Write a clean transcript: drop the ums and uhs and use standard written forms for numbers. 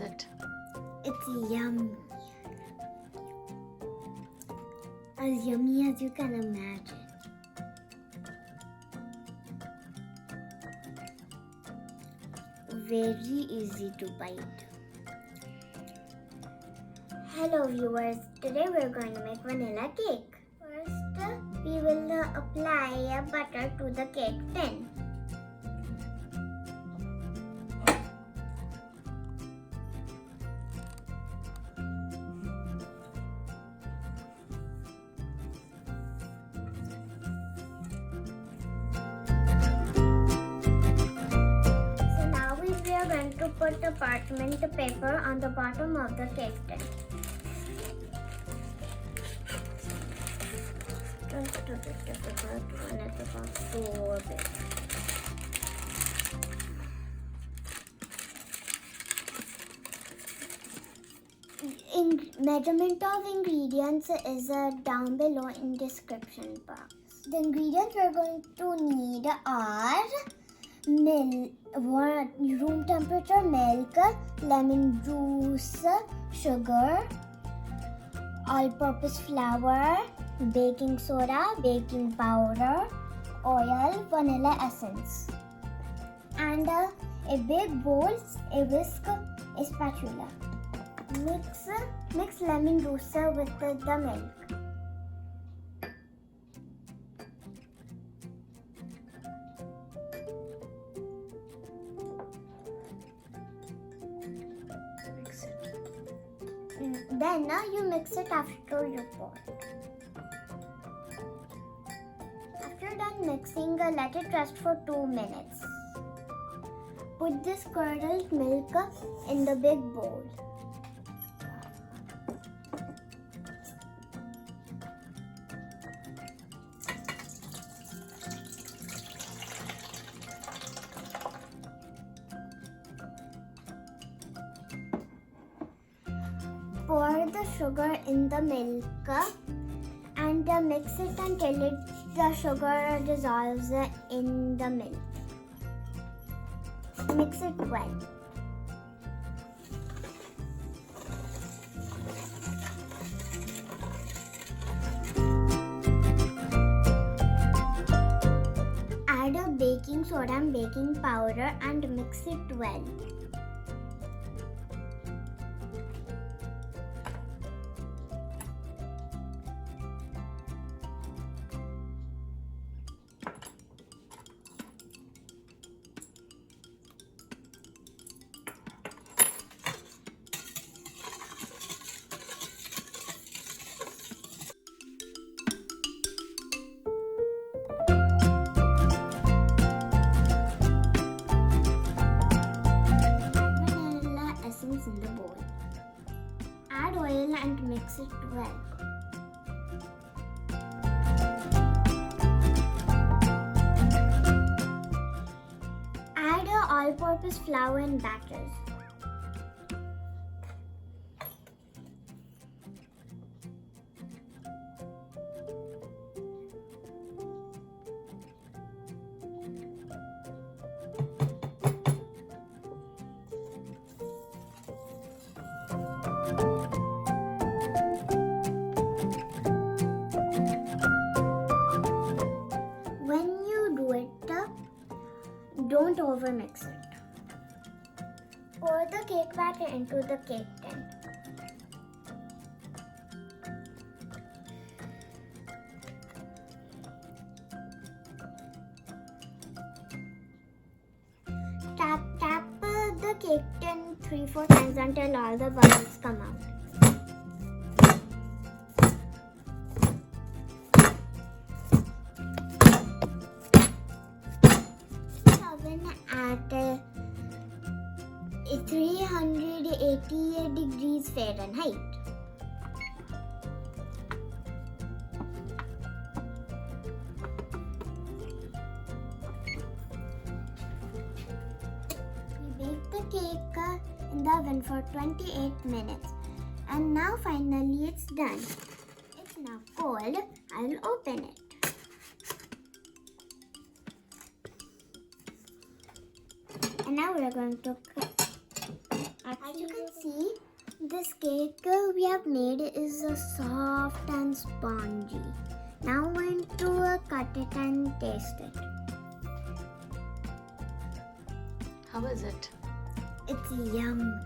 it? It's yummy. As yummy as you can imagine. Very easy to bite. Hello viewers, today we're going to make vanilla cake. First, we will apply butter to the cake tin. We are going to put the parchment paper on the bottom of the cake tin. Measurement of ingredients is down below in description box. The ingredients we're going to need are room temperature milk, lemon juice, sugar, all-purpose flour, baking soda, baking powder, oil, vanilla essence, and a big bowl, a whisk, a spatula. Mix lemon juice with the milk. Then you mix it after you pour. After done mixing, let it rest for 2 minutes. Put this curdled milk in the big bowl. Pour the sugar in the milk and mix it until the sugar dissolves in the milk. Mix it well. Add a baking soda and baking powder and mix it well. In the bowl. Add oil and mix it well. Add all-purpose flour in batches. Don't overmix it. Pour the cake batter into the cake tin. Tap the cake tin 3-4 times until all the bubbles come out. At 380 degrees Fahrenheit. We bake the cake in the oven for 28 minutes. And now finally it's done. It's now cold. I'll open it. And now we're going to cut. As you can see, this cake we have made is soft and spongy. Now I'm going to cut it and taste it. How is it? It's yum.